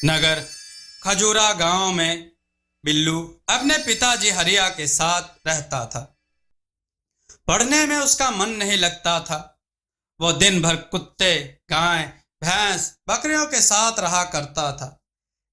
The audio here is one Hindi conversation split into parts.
नगर खजूरा गांव में बिल्लू अपने पिताजी हरिया के साथ रहता था। पढ़ने में उसका मन नहीं लगता था। वो दिन भर कुत्ते, गाय, भैंस, बकरियों के साथ रहा करता था।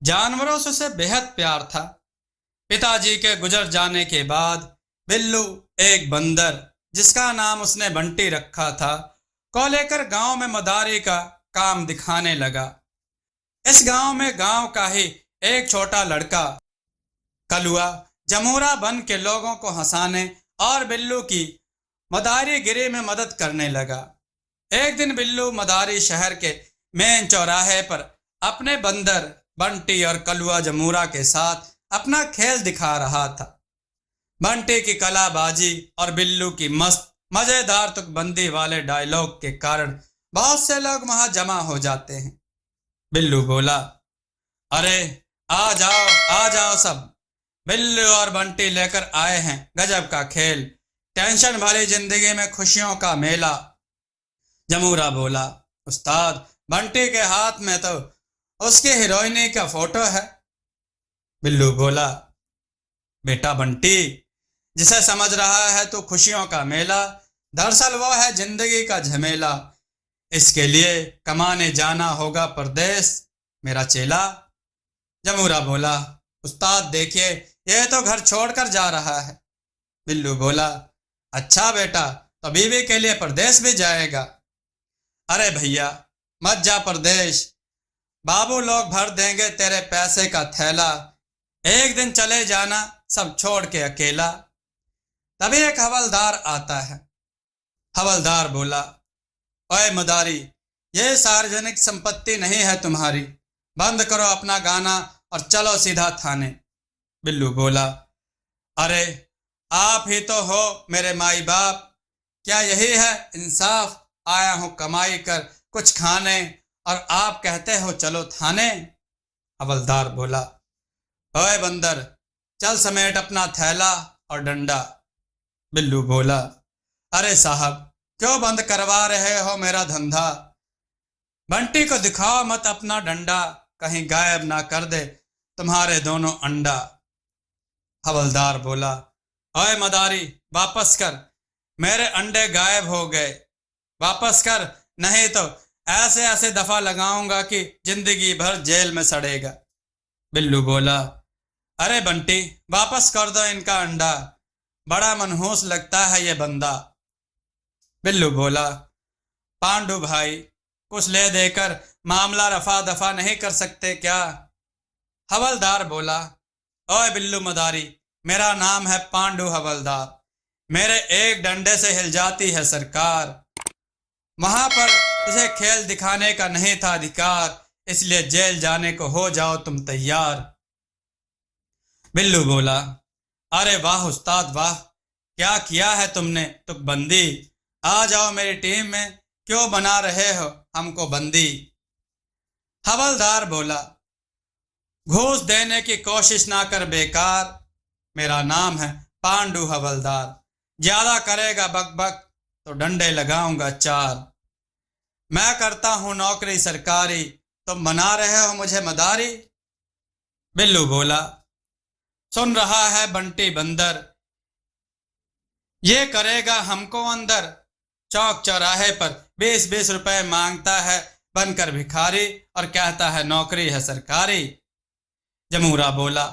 जानवरों से उसे बेहद प्यार था। पिताजी के गुजर जाने के बाद बिल्लू एक बंदर, जिसका नाम उसने बंटी रखा था, को लेकर गांव में मदारी का काम दिखाने लगा। इस गांव में गांव का ही एक छोटा लड़का कलुआ जमूरा बन के लोगों को हंसाने और बिल्लू की मदारीगिरी में मदद करने लगा। एक दिन बिल्लू मदारी शहर के मेन चौराहे पर अपने बंदर बंटी और कलुआ जमूरा के साथ अपना खेल दिखा रहा था। बंटी की कलाबाजी और बिल्लू की मस्त मजेदार तुकबंदी वाले डायलॉग के कारण बहुत से लोग वहां जमा हो जाते हैं। बिल्लू बोला, अरे आ जाओ सब। बिल्लू और बंटी लेकर आए हैं गजब का खेल, टेंशन भरी जिंदगी में खुशियों का मेला। जमूरा बोला, उस्ताद, बंटी के हाथ में तो उसकी हीरोइनी का फोटो है। बिल्लू बोला, बेटा बंटी, जिसे समझ रहा है तो खुशियों का मेला, दरअसल वो है जिंदगी का झमेला। इसके लिए कमाने जाना होगा परदेश मेरा चेला। जमूरा बोला, उस्ताद देखिए, ये तो घर छोड़कर जा रहा है। बिल्लू बोला, अच्छा बेटा, तो बीवी के लिए परदेश भी जाएगा। अरे भैया, मत जा परदेश, बाबू लोग भर देंगे तेरे पैसे का थैला। एक दिन चले जाना सब छोड़ के अकेला। तभी एक हवलदार आता है। हवलदार बोला, ओए मदारी, ये सार्वजनिक संपत्ति नहीं है तुम्हारी, बंद करो अपना गाना और चलो सीधा थाने। बिल्लू बोला, अरे आप ही तो हो मेरे माई बाप, क्या यही है इंसाफ? आया हूं कमाई कर कुछ खाने और आप कहते हो चलो थाने। हवलदार बोला, ओए बंदर, चल समेट अपना थैला और डंडा। बिल्लू बोला, अरे साहब, क्यों बंद करवा रहे हो मेरा धंधा? बंटी को दिखाओ मत अपना डंडा, कहीं गायब ना कर दे तुम्हारे दोनों अंडा। हवलदार बोला, ओए मदारी, वापस कर, मेरे अंडे गायब हो गए, वापस कर, नहीं तो ऐसे ऐसे दफा लगाऊंगा कि जिंदगी भर जेल में सड़ेगा। बिल्लू बोला, अरे बंटी, वापस कर दो इनका अंडा, बड़ा मनहूस लगता है ये बंदा। बिल्लू बोला, पांडू भाई, कुछ ले देकर मामला रफा दफा नहीं कर सकते क्या? हवलदार बोला, ओए बिल्लू मदारी, मेरा नाम है पांडू हवलदार, मेरे एक डंडे से हिल जाती है सरकार। वहां पर तुझे खेल दिखाने का नहीं था अधिकार, इसलिए जेल जाने को हो जाओ तुम तैयार। बिल्लू बोला, अरे वाह उस्ताद वाह, क्या किया है तुमने तुकबंदी, आ जाओ मेरी टीम में, क्यों बना रहे हो हमको बंदी। हवलदार बोला, घूस देने की कोशिश ना कर बेकार, मेरा नाम है पांडू हवलदार, ज्यादा करेगा बक बक तो डंडे लगाऊंगा चार। मैं करता हूं नौकरी सरकारी, तुम बना रहे हो मुझे मदारी। बिल्लू बोला, सुन रहा है बंटी बंदर, ये करेगा हमको अंदर, चौक चौराहे पर 20-20 रुपए मांगता है बनकर भिखारी और कहता है नौकरी है सरकारी। जमूरा बोला,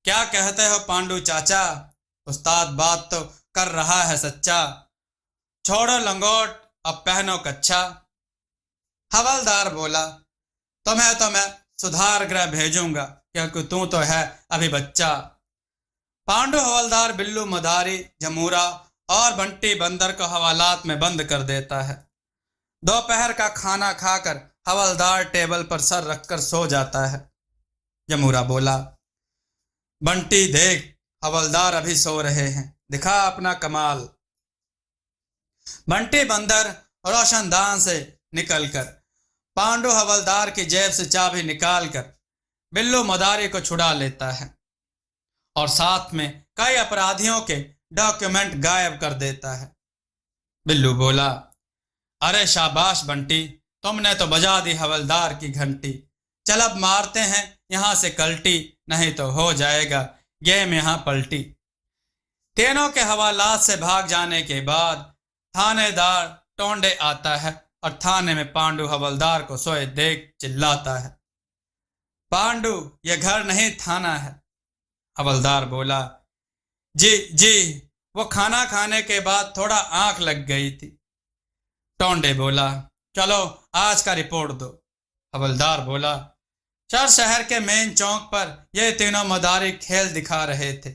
क्या कहते हो पांडू चाचा, उस्ताद बात तो कर रहा है सच्चा, छोड़ो लंगोट अब पहनो कच्छा। हवलदार बोला, तुम्हें तो मैं सुधार गृह भेजूंगा, क्योंकि तू तो है अभी बच्चा। पांडू हवलदार बिल्लू मदारी जमूरा और बंटी बंदर को हवालात में बंद कर देता है। दोपहर का खाना खाकर हवलदार टेबल पर सर रखकर सो जाता है। जमूरा बोला, बंटी देख, हवलदार अभी सो रहे हैं, दिखा अपना कमाल। बंटी बंदर रोशनदान से निकलकर पांडू हवलदार की जेब से चाबी निकालकर बिल्लू मदारी को छुड़ा लेता है और साथ में कई अपराधियों के डॉक्यूमेंट गायब कर देता है। बिल्लू बोला, अरे शाबाश बंटी, तुमने तो बजा दी हवलदार की घंटी, चल अब मारते हैं यहाँ से कल्टी, नहीं तो हो जाएगा गेम यहाँ पलटी। तीनों के हवालात से भाग जाने के बाद थानेदार टोंडे आता है और थाने में पांडु हवलदार को सोए देख चिल्लाता है, पांडु ये घर नहीं थाना है। हवलदार बोला, जी जी, वो खाना खाने के बाद थोड़ा आंख लग गई थी। टोंडे बोला, चलो आज का रिपोर्ट दो। हवलदार बोला, सर शहर के मेन चौक पर ये तीनों मदारी खेल दिखा रहे थे,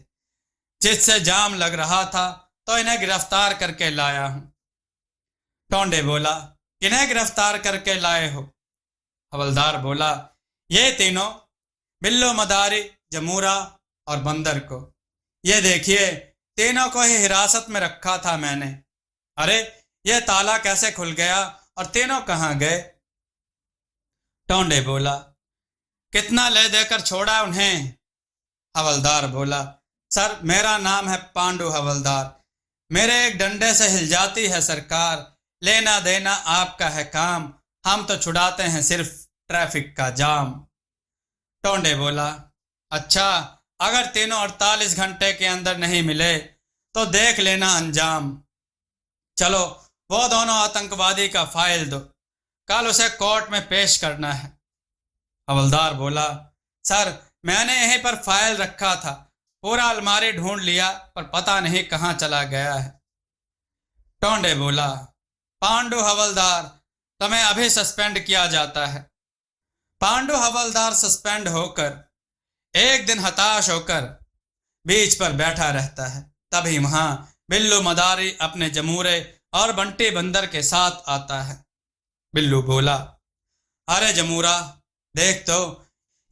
जिससे जाम लग रहा था तो इन्हें गिरफ्तार करके लाया हूं। टोंडे बोला, किन्हें गिरफ्तार करके लाए हो? हवलदार बोला, ये तीनों, बिल्लो मदारी, जमूरा और बंदर को। ये देखिए, तीनों को ही हिरासत में रखा था मैंने। अरे ये ताला कैसे खुल गया और तीनों कहाँ गए? टोंडे बोला, कितना ले देकर छोड़ा उन्हें? हवलदार बोला, सर मेरा नाम है पांडु हवलदार, मेरे एक डंडे से हिल जाती है सरकार, लेना देना आपका है काम, हम तो छुड़ाते हैं सिर्फ ट्रैफिक का जाम। टोंडे बोला, अच्छा, अगर तीनों 48 घंटे के अंदर नहीं मिले तो देख लेना अंजाम। चलो वो दोनों आतंकवादी का फाइल दो, कल उसे कोर्ट में पेश करना है। हवलदार बोला, सर मैंने यहीं पर फाइल रखा था, पूरा अलमारी ढूंढ लिया पर पता नहीं कहाँ चला गया है। टोंडे बोला, पांडु हवलदार, तुम्हें अभी सस्पेंड किया जाता है। पांडु हवलदार सस्पेंड होकर एक दिन हताश होकर बीच पर बैठा रहता है। तभी वहां बिल्लू मदारी अपने जमूरे और बंटी बंदर के साथ आता है। बिल्लू बोला, अरे जमूरा, देख तो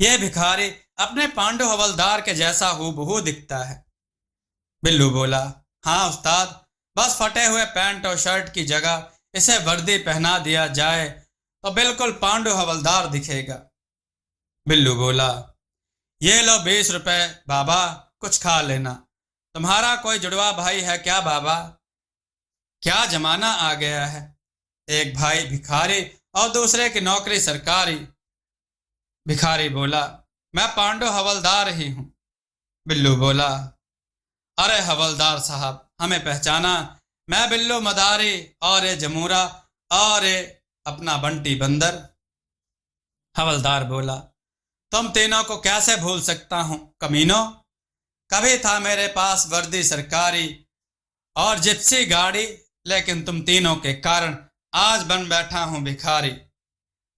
ये भिखारी अपने पांडु हवलदार के जैसा हूबहू दिखता है। बिल्लू बोला, हाँ उस्ताद, बस फटे हुए पैंट और शर्ट की जगह इसे वर्दी पहना दिया जाए तो बिल्कुल पांडु हवलदार दिखेगा। बिल्लू बोला, ये लो 20 रुपए बाबा, कुछ खा लेना। तुम्हारा कोई जुड़वा भाई है क्या बाबा? क्या जमाना आ गया है, एक भाई भिखारी और दूसरे की नौकरी सरकारी। भिखारी बोला, मैं पांडु हवलदार ही हूं। बिल्लू बोला, अरे हवलदार साहब, हमें पहचाना, मैं बिल्लू मदारी और ये जमूरा और ये अपना बंटी बंदर। हवलदार बोला, तुम तीनों को कैसे भूल सकता हूं कमीनों, कभी था मेरे पास वर्दी सरकारी और जिप्सी गाड़ी, लेकिन तुम तीनों के कारण आज बन बैठा हूं भिखारी।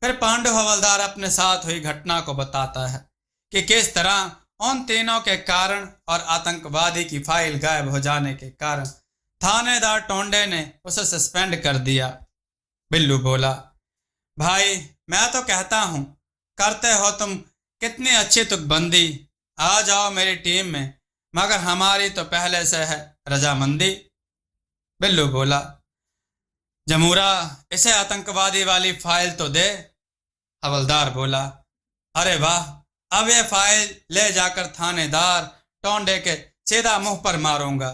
फिर पांडु हवलदार अपने साथ हुई घटना को बताता है कि किस तरह उन तीनों के कारण और आतंकवादी की फाइल गायब हो जाने के कारण थानेदार टोंडे ने उसे सस्पेंड कर दिया। बिल्लू बोला, भाई मैं तो कहता हूं, करते हो तुम कितनी अच्छी तुकबंदी, आ जाओ मेरी टीम में, मगर हमारी तो पहले से है रजामंदी। बिल्लू बोला, जमूरा, इसे आतंकवादी वाली फाइल तो दे। हवलदार बोला, अरे वाह, अब ये फाइल ले जाकर थानेदार टोंडे के सीधा मुंह पर मारूंगा।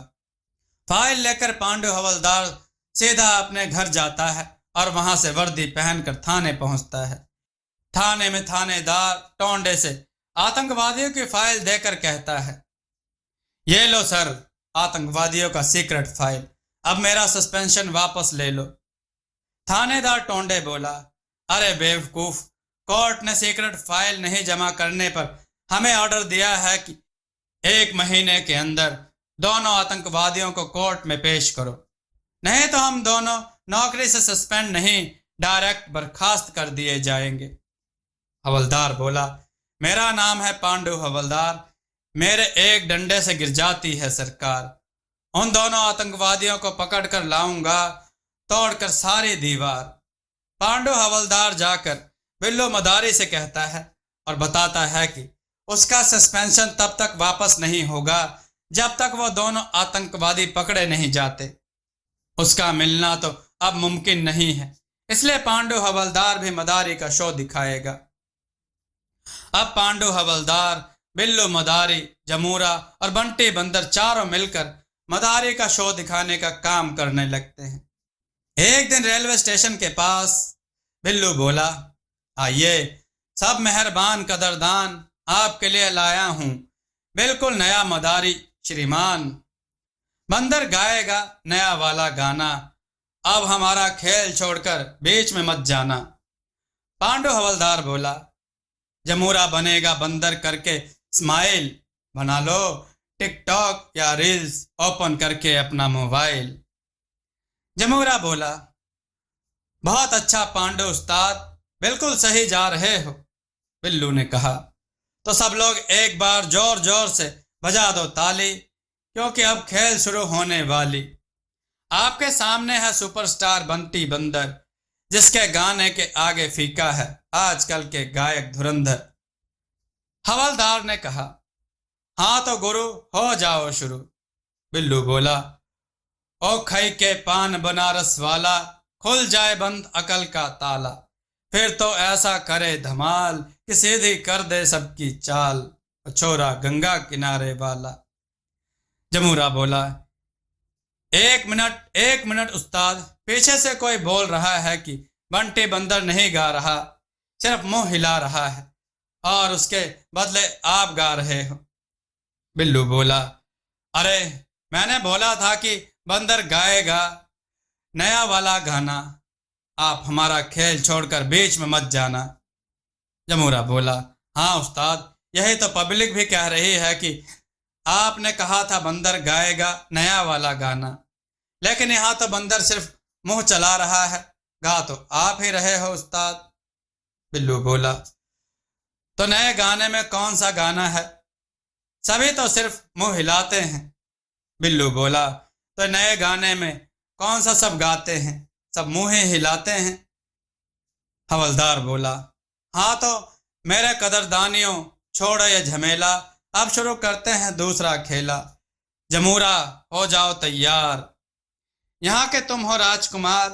फाइल लेकर पांडु हवलदार सीधा अपने घर जाता है और वहां से वर्दी पहनकर थाने पहुंचता है। थाने में थानेदार टोंडे से आतंकवादियों की फाइल देकर कहता है, ये लो सर, आतंकवादियों का सीक्रेट फाइल, अब मेरा सस्पेंशन वापस ले लो। थानेदार टोंडे बोला, अरे बेवकूफ, कोर्ट ने सीक्रेट फाइल नहीं जमा करने पर हमें ऑर्डर दिया है कि 1 महीने के अंदर दोनों आतंकवादियों को कोर्ट में पेश करो, नहीं तो हम दोनों नौकरी से सस्पेंड नहीं, डायरेक्ट बर्खास्त कर दिए जाएंगे। हवलदार बोला, मेरा नाम है पांडु हवलदार, मेरे एक डंडे से गिर जाती है सरकार, उन दोनों आतंकवादियों को पकड़ कर लाऊंगा, तोड़कर सारी दीवार। पांडु हवलदार जाकर बिल्लू मदारी से कहता है और बताता है कि उसका सस्पेंशन तब तक वापस नहीं होगा जब तक वो दोनों आतंकवादी पकड़े नहीं जाते। उसका मिलना तो अब मुमकिन नहीं है, इसलिए पांडु हवलदार भी मदारी का शो दिखाएगा। अब पांडु हवलदार, बिल्लू मदारी, जमूरा और बंटी बंदर चारों मिलकर मदारी का शो दिखाने का काम करने लगते हैं। एक दिन रेलवे स्टेशन के पास बिल्लू बोला, आइए सब मेहरबान कदरदान आपके लिए लाया हूं, बिल्कुल नया मदारी श्रीमान। बंदर गाएगा नया वाला गाना, अब हमारा खेल छोड़कर बीच में मत जाना। पांडु हवलदार बोला, जमूरा बनेगा बंदर करके स्माइल, बना लो टिकटॉक या रील्स ओपन करके अपना मोबाइल। जमूरा बोला, बहुत अच्छा पांडु उस्ताद, बिल्कुल सही जा रहे हो। बिल्लू ने कहा, तो सब लोग एक बार जोर जोर से बजा दो ताली, क्योंकि अब खेल शुरू होने वाली। आपके सामने है सुपरस्टार बंटी बंदर, जिसके गाने के आगे फीका है आजकल के गायक धुरंधर। हवलदार ने कहा, हाँ तो गुरु हो जाओ शुरू। बिल्लू बोला, ओ खई के पान बनारस वाला, खुल जाए बंद अकल का ताला, फिर तो ऐसा करे धमाल कि सीधी कर दे सबकी चाल, छोरा गंगा किनारे वाला। जमूरा बोला, एक मिनट उस्ताद, पीछे से कोई बोल रहा है कि बंटी बंदर नहीं गा रहा, सिर्फ मुंह हिला रहा है और उसके बदले आप गा रहे हो। बिल्लू बोला, अरे मैंने बोला था कि बंदर गाएगा नया वाला गाना, आप हमारा खेल छोड़कर बीच में मत जाना। जमूरा बोला, हाँ उस्ताद, यही तो पब्लिक भी कह रही है कि आपने कहा था बंदर गाएगा नया वाला गाना, लेकिन यहाँ तो बंदर सिर्फ मुंह चला रहा है, गा तो आप ही रहे हो उस्ताद। बिल्लू बोला, तो नए गाने में कौन सा गाना है? सभी तो सिर्फ मुंह हिलाते हैं। बिल्लू बोला, तो नए गाने में कौन सा सब गाते हैं, सब मुंह ही हिलाते हैं। हवलदार बोला, हाँ तो मेरे कदरदानियों, छोड़ो ये झमेला, अब शुरू करते हैं दूसरा खेला। जमूरा हो जाओ तैयार, यहाँ के तुम हो राजकुमार,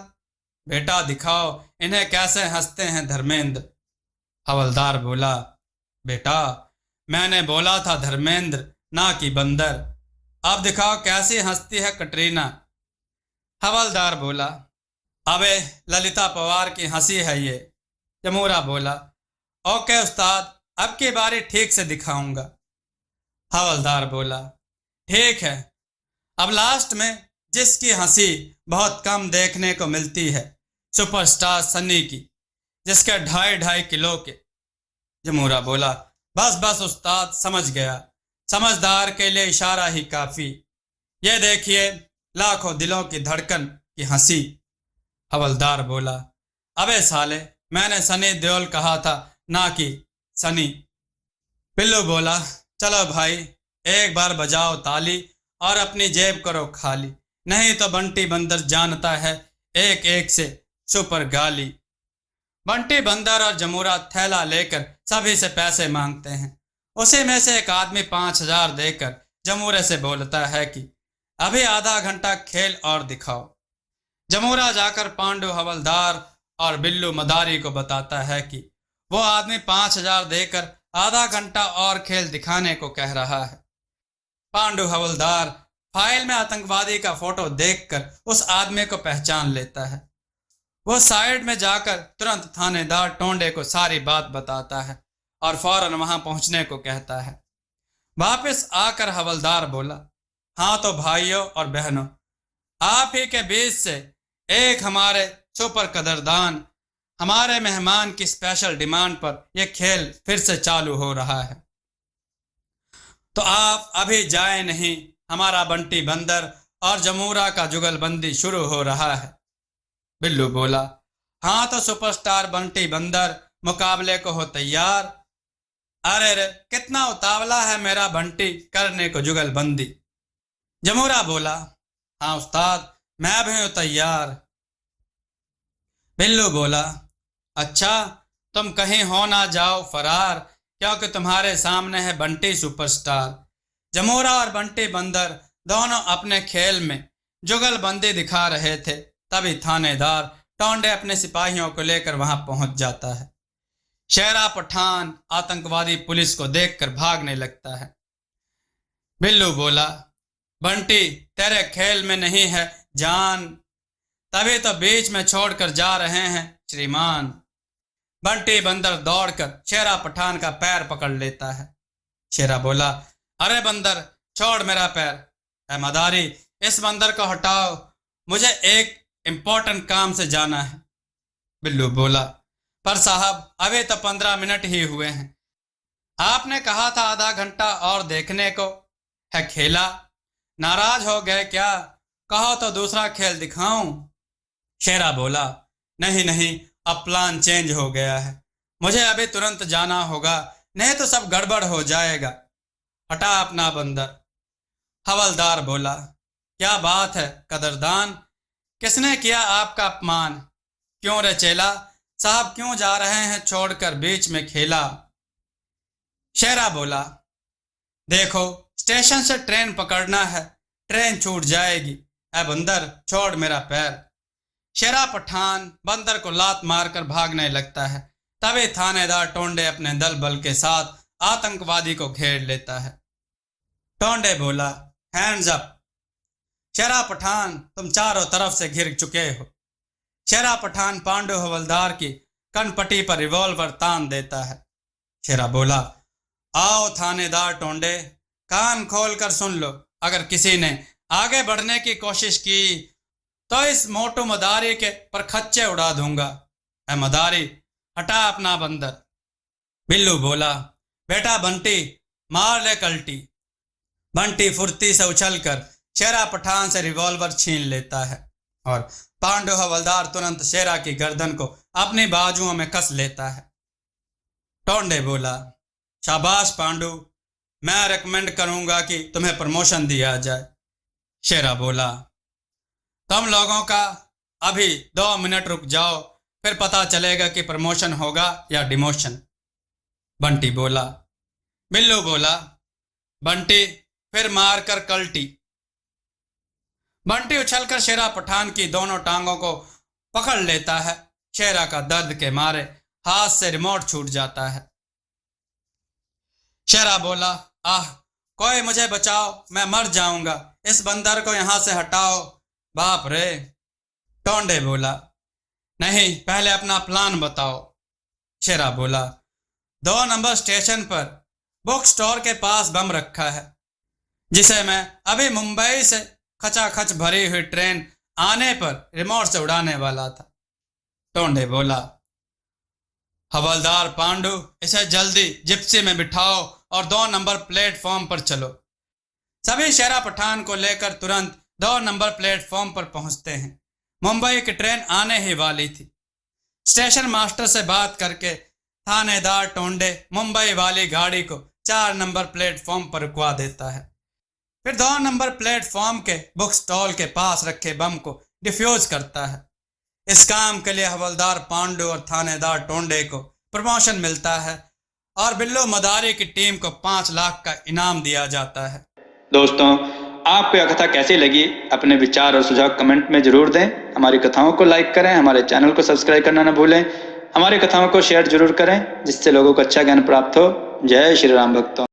बेटा दिखाओ इन्हें कैसे हंसते हैं धर्मेंद्र। हवलदार बोला, बेटा मैंने बोला था धर्मेंद्र ना कि बंदर, अब दिखाओ कैसी हंसती है कटरीना। हवलदार बोला, अबे ललिता पवार की हंसी है ये। जमूरा बोला, ओके उस्ताद, अब की बारी ठीक से दिखाऊंगा। हवलदार बोला, ठीक है। अब लास्ट में जिसकी हंसी बहुत कम देखने को मिलती है, सुपरस्टार सन्नी की, जिसके 2.5 किलो के। जमूरा बोला, बस बस उस्ताद, समझ गया, समझदार के लिए इशारा ही काफी। ये देखिए लाखों दिलों की धड़कन की हंसी। हवलदार बोला, अबे साले, मैंने सनी देओल कहा था ना कि सनी। बिल्लू बोला, चलो भाई एक बार बजाओ ताली और अपनी जेब करो खाली, नहीं तो बंटी बंदर जानता है एक एक से सुपर गाली। बंटी बंदर और जमूरा थैला लेकर सभी से पैसे मांगते हैं। उसी में से एक आदमी 5,000 देकर जमूरे से बोलता है कि अभी आधा घंटा खेल और दिखाओ। जमूरा जाकर पांडु हवलदार और बिल्लू मदारी को बताता है कि वो आदमी 5,000 देकर आधा घंटा और खेल दिखाने को कह रहा है। पांडु हवलदार फाइल में आतंकवादी का फोटो देखकर उस आदमी को पहचान लेता है। वो साइड में जाकर तुरंत थानेदार टोंडे को सारी बात बताता है और फौरन वहां पहुंचने को कहता है। वापस आकर हवलदार बोला, हाँ तो भाइयों और बहनों, आप ही के बीच से एक हमारे सुपर कदरदान, हमारे मेहमान की स्पेशल डिमांड पर यह खेल फिर से चालू हो रहा है, तो आप अभी जाए नहीं, हमारा बंटी बंदर और जमूरा का जुगलबंदी शुरू हो रहा है। बिल्लू बोला, हाँ तो सुपरस्टार बंटी बंदर, मुकाबले को हो तैयार। अरे रे, कितना उतावला है मेरा बंटी करने को जुगलबंदी। जमूरा बोला, हाँ उस्ताद, मैं भी हूं तैयार। बिल्लू बोला, अच्छा तुम कहीं हो ना जाओ फरार, क्योंकि तुम्हारे सामने है बंटी सुपरस्टार। जमूरा और बंटी बंदर दोनों अपने खेल में जुगलबंदी दिखा रहे थे, तभी थानेदार टोंडे अपने सिपाहियों को लेकर वहां पहुंच जाता है। शेरा पठान आतंकवादी पुलिस को देखकर भागने लगता है। बिल्लू बोला, बंटी तेरे खेल में नहीं है जान, तभी तो बीच में छोड़कर जा रहे हैं श्रीमान। बंटी बंदर दौड़कर शेरा पठान का पैर पकड़ लेता है। शेरा बोला, अरे बंदर, छोड़ मेरा पैर। ऐ मदारी, इस बंदर को हटाओ, मुझे एक इंपॉर्टेंट काम से जाना है। बिल्लू बोला, पर साहब अभी तो 15 मिनट ही हुए हैं। आपने कहा था आधा घंटा और देखने को है खेला। नाराज हो गए क्या? कहो तो दूसरा खेल दिखाऊं। शेरा बोला, नहीं नहीं, अब प्लान चेंज हो गया है, मुझे अभी तुरंत जाना होगा, नहीं तो सब गड़बड़ हो जाएगा। हटा अपना बंदर। हवलदार बोला, क्या बात है कदरदान, किसने किया आपका अपमान? क्यों रे चेला, साहब क्यों जा रहे हैं छोड़कर बीच में खेला? शेरा बोला, देखो स्टेशन से ट्रेन पकड़ना है, ट्रेन छूट जाएगी। ऐ बंदर, छोड़ मेरा पैर। शेरा पठान बंदर को लात मारकर भागने लगता है। तभी थानेदार टोंडे अपने दल बल के साथ आतंकवादी को घेर लेता है। टोंडे बोला, हैंड्स अप। शेरा पठान, तुम चारों तरफ से घिर चुके हो। शेरा पठान पांडु हवलदार की कनपट्टी पर रिवॉल्वर तान देता है। शेरा बोला, आओ थानेदार टोंडे, कान खोलकर सुन लो, अगर किसी ने आगे बढ़ने की कोशिश की तो इस मोटू मदारी के पर खच्चे उड़ा दूंगा। ऐ मदारी, हटा अपना बंदर। बिल्लू बोला, बेटा बंटी, मार ले कल्टी। बंटी फुर्ती से उछलकर शेरा पठान से रिवॉल्वर छीन लेता है और पांडु हवलदार तुरंत शेरा की गर्दन को अपनी बाजुओं में कस लेता है। टोंडे बोला, शाबाश पांडु, मैं रेकमेंड करूंगा कि तुम्हें प्रमोशन दिया जाए। शेरा बोला, तुम लोगों का अभी 2 मिनट रुक जाओ, फिर पता चलेगा कि प्रमोशन होगा या डिमोशन। बंटी बोला। बिल्लू बोला, बंटी फिर मार कर कल्टी। बंटी उछलकर शेरा पठान की दोनों टांगों को पकड़ लेता है। शेरा का दर्द के मारे हाथ से रिमोट छूट जाता है। शेरा बोला, आह, कोई मुझे बचाओ, मैं मर जाऊंगा, इस बंदर को यहां से हटाओ। बाप रे। टोंडे बोला, नहीं, पहले अपना प्लान बताओ। शेरा बोला, 2 नंबर स्टेशन पर बुक स्टोर के पास बम रखा है, जिसे मैं अभी मुंबई से खचाखच भरी हुई ट्रेन आने पर रिमोट से उड़ाने वाला था। टोंडे बोला, हवलदार पांडु, इसे जल्दी जिप्सी में बिठाओ और 2 नंबर प्लेटफॉर्म पर चलो। सभी शेरा पठान को लेकर तुरंत 2 नंबर प्लेटफॉर्म पर पहुंचते हैं। मुंबई की ट्रेन आने ही वाली थी। स्टेशन मास्टर से बात करके थानेदार टोंडे मुंबई वाली गाड़ी को 4 नंबर प्लेटफॉर्म पर रुकवा देता है। फिर 2 नंबर प्लेटफॉर्म के बुक स्टॉल के पास रखे बम को डिफ्यूज करता है। इस काम के लिए हवलदार पांडु और थानेदार टोंडे को प्रमोशन मिलता है और बिल्लू मदारी की टीम को 5 लाख का इनाम दिया जाता है। दोस्तों, आपको यह कथा कैसी लगी? अपने विचार और सुझाव कमेंट में जरूर दें। हमारी कथाओं को लाइक करें, हमारे चैनल को सब्सक्राइब करना न भूलें। हमारी कथाओं को शेयर जरूर करें, जिससे लोगों को अच्छा ज्ञान प्राप्त हो। जय श्री राम भक्तों।